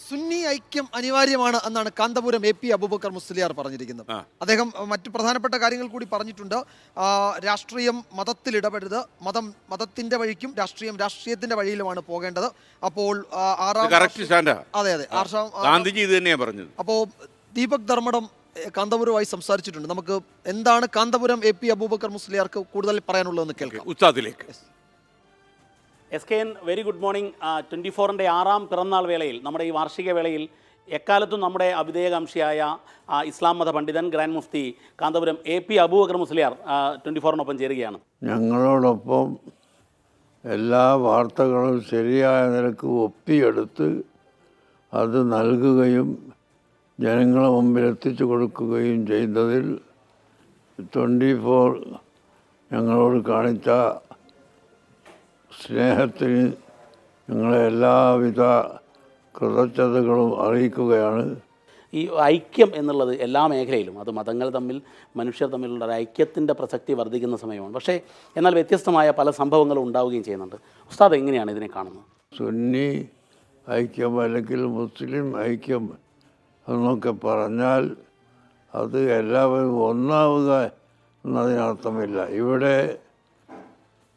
സുന്നി ഐക്യം അനിവാര്യമാണ് എന്നാണ് കാന്തപുരം AP അബൂബക്കർ മുസ്ലിയാർ പറഞ്ഞിരിക്കുന്നത്. അദ്ദേഹം മറ്റു പ്രധാനപ്പെട്ട കാര്യങ്ങൾ കൂടി പറഞ്ഞിട്ടുണ്ട്. രാഷ്ട്രീയം മതത്തിൽ ഇടപെടരുത്, മതത്തിന്റെ വഴിക്കും രാഷ്ട്രീയത്തിന്റെ വഴിയിലുമാണ് പോകേണ്ടത്. അപ്പോൾ അതെ ഗാന്ധിജി ഇത് തന്നെയാണ് പറഞ്ഞത്. അപ്പോൾ ദീപക് ധർമ്മടം കാന്തപുരവുമായി സംസാരിച്ചിട്ടുണ്ട്. നമുക്ക് എന്താണ് കാന്തപുരം AP അബൂബക്കർ മുസ്ലിയാർക്ക് കൂടുതൽ പറയാനുള്ളതെന്ന് കേൾക്കാം. ഉസ്താദിലേക്ക്. SKN very good morning. 24-ൻ്റെ 6ാം പിറന്നാൾ വേളയിൽ, നമ്മുടെ ഈ വാർഷിക വേളയിൽ എക്കാലത്തും നമ്മുടെ അഭിധേയകാംക്ഷിയായ ഇസ്ലാം മത പണ്ഡിതൻ ഗ്രാൻഡ് മുഫ്തി കാന്തപുരം AP അബൂബക്കർ മുസ്ലിയാർ 24-നൊപ്പം ചേരുകയാണ്. ഞങ്ങളോടൊപ്പം എല്ലാ വാർത്തകളും ശരിയായ നിലക്ക് ഒപ്പിയെടുത്ത് അത് നൽകുകയും ജനങ്ങളെ മുമ്പിൽ എത്തിച്ചു കൊടുക്കുകയും ചെയ്യുന്നതിൽ 24 ഞങ്ങളോട് കാണിച്ച സ്നേഹത്തിന് ഞങ്ങളെ എല്ലാവിധ കൃതജ്ഞതകളും അറിയിക്കുകയാണ്. ഈ ഐക്യം എന്നുള്ളത് എല്ലാ മേഖലയിലും, അത് മതങ്ങൾ തമ്മിൽ, മനുഷ്യർ തമ്മിലുള്ള ഒരു ഐക്യത്തിൻ്റെ പ്രസക്തി വർദ്ധിക്കുന്ന സമയമാണ്. പക്ഷേ എന്നാൽ വ്യത്യസ്തമായ പല സംഭവങ്ങളും ഉണ്ടാവുകയും ചെയ്യുന്നുണ്ട്. ഉസ്താദ് എങ്ങനെയാണ് ഇതിനെ കാണുന്നത്? സുന്നി ഐക്യം അല്ലെങ്കിൽ മുസ്ലിം ഐക്യം എന്നൊക്കെ പറഞ്ഞാൽ അത് എല്ലാവരും ഒന്നാവുക എന്നതിനർത്ഥമില്ല. ഇവിടെ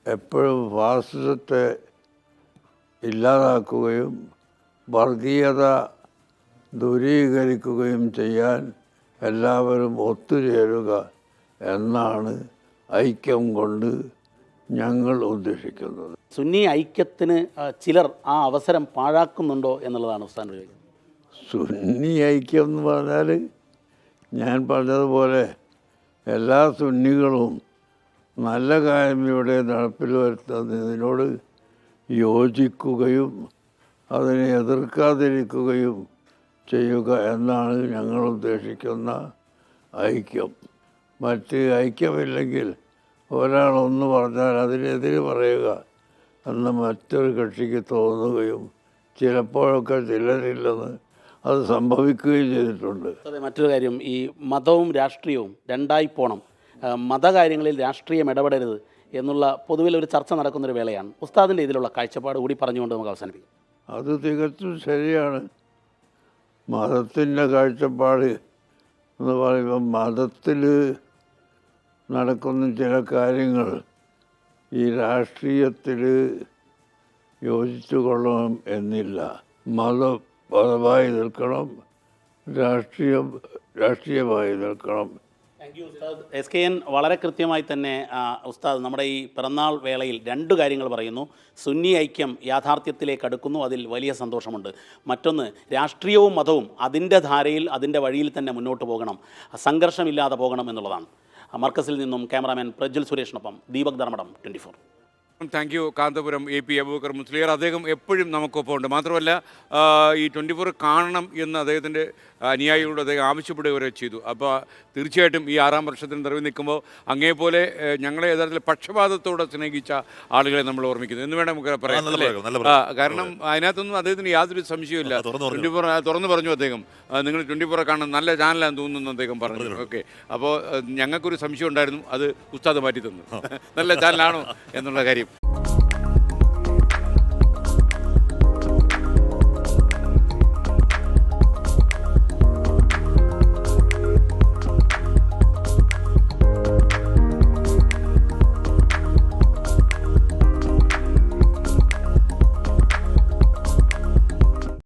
എപ്പോഴും ഫാസിസത്തെ ഇല്ലാതാക്കുകയും വർഗീയത ദൂരീകരിക്കുകയും ചെയ്യാൻ എല്ലാവരും ഒത്തുചേരുക എന്നാണ് ഐക്യം കൊണ്ട് ഞങ്ങൾ ഉദ്ദേശിക്കുന്നത്. സുന്നി ഐക്യത്തിന് ചിലർ ആ അവസരം പാഴാക്കുന്നുണ്ടോ എന്നുള്ളതാണ് ഉസ്താദ് ചോദിക്കുന്നത്. സുന്നി ഐക്യം എന്ന് പറഞ്ഞാൽ ഞാൻ പറഞ്ഞതുപോലെ എല്ലാ സുന്നികളും നല്ല കാര്യം ഇവിടെ നടപ്പിൽ വരുത്തുന്നതിനോട് യോജിക്കുകയും അതിനെ എതിർക്കാതിരിക്കുകയും ചെയ്യുക എന്നാണ് ഞങ്ങൾ ഉദ്ദേശിക്കുന്ന ഐക്യം. മറ്റ് ഐക്യമില്ലെങ്കിൽ ഒരാളൊന്ന് പറഞ്ഞാൽ അതിനെതിരെ പറയുക എന്ന് മറ്റൊരു കക്ഷിക്ക് തോന്നുകയും ചിലപ്പോഴൊക്കെ ചിലരില്ലെന്ന് അത് സംഭവിക്കുകയും ചെയ്തിട്ടുണ്ട്. അതെ, മറ്റൊരു കാര്യം, ഈ മതവും രാഷ്ട്രീയവും രണ്ടായി പോണം, മതകാര്യങ്ങളിൽ രാഷ്ട്രീയം ഇടപെടരുത് എന്നുള്ള പൊതുവിലൊരു ചർച്ച നടക്കുന്നൊരു വേളയാണ്. ഉസ്താദിൻ്റെ ഇതിലുള്ള കാഴ്ചപ്പാട് കൂടി പറഞ്ഞുകൊണ്ട് നമുക്ക് അവസാനിപ്പിക്കാം. അത് തികച്ചും ശരിയാണ്. മതത്തിൻ്റെ കാഴ്ചപ്പാട് എന്ന് പറയുമ്പോൾ മതത്തിൽ നടക്കുന്ന ചില കാര്യങ്ങൾ ഈ രാഷ്ട്രീയത്തിൽ യോജിച്ചു കൊള്ളണം എന്നില്ല. മതമായി നിൽക്കണം, രാഷ്ട്രീയമായി നിൽക്കണം. താങ്ക് യു ഉസ്താദ്. SKN വളരെ കൃത്യമായി തന്നെ ഉസ്താദ് നമ്മുടെ ഈ പിറന്നാൾ വേളയിൽ 2 കാര്യങ്ങൾ പറയുന്നു. സുന്നി ഐക്യം യാഥാർത്ഥ്യത്തിലേക്ക് അടുക്കുന്നു, അതിൽ വലിയ സന്തോഷമുണ്ട്. മറ്റൊന്ന്, രാഷ്ട്രീയവും മതവും അതിൻ്റെ ധാരയിൽ, അതിൻ്റെ വഴിയിൽ തന്നെ മുന്നോട്ട് പോകണം, സംഘർഷമില്ലാതെ പോകണം എന്നുള്ളതാണ്. മർക്കസിൽ നിന്നും ക്യാമറാമാൻ പ്രജ്വൽ സുരേഷിനൊപ്പം Deepak Dharmadam, 24. Thank you Kanthapuram AP Abubakar Musliyar. അദ്ദേഹം എപ്പോഴും നമുക്കൊപ്പം ഉണ്ട്. മാത്രമല്ല ഈ 24 കാണണം എന്ന് അദ്ദേഹത്തിൻ്റെ അനുയായികളോട് അദ്ദേഹം ആവശ്യപ്പെടുക വരെ ചെയ്തു. അപ്പോൾ തീർച്ചയായിട്ടും ഈ 6ാം വർഷത്തിന് നിറവിൽ നിൽക്കുമ്പോൾ അങ്ങേപോലെ ഞങ്ങളെ യഥാർത്ഥത്തിൽ പക്ഷപാതത്തോടെ സ്നേഹിച്ച ആളുകളെ നമ്മൾ ഓർമ്മിക്കുന്നു എന്ന് വേണം നമുക്ക് പറയാം. കാരണം അതിനകത്തൊന്നും അദ്ദേഹത്തിന് യാതൊരു സംശയമില്ല. 24 തുറന്നു പറഞ്ഞു അദ്ദേഹം, നിങ്ങൾ 24 കാണാൻ നല്ല ചാനലാണെന്ന് തോന്നുന്നു അദ്ദേഹം പറഞ്ഞു. ഓക്കെ, അപ്പോൾ ഞങ്ങൾക്കൊരു സംശയം ഉണ്ടായിരുന്നു, അത് ഉസ്താദ് മാറ്റി തന്നു. നല്ല ചാനലാണോ എന്നുള്ള കാര്യം.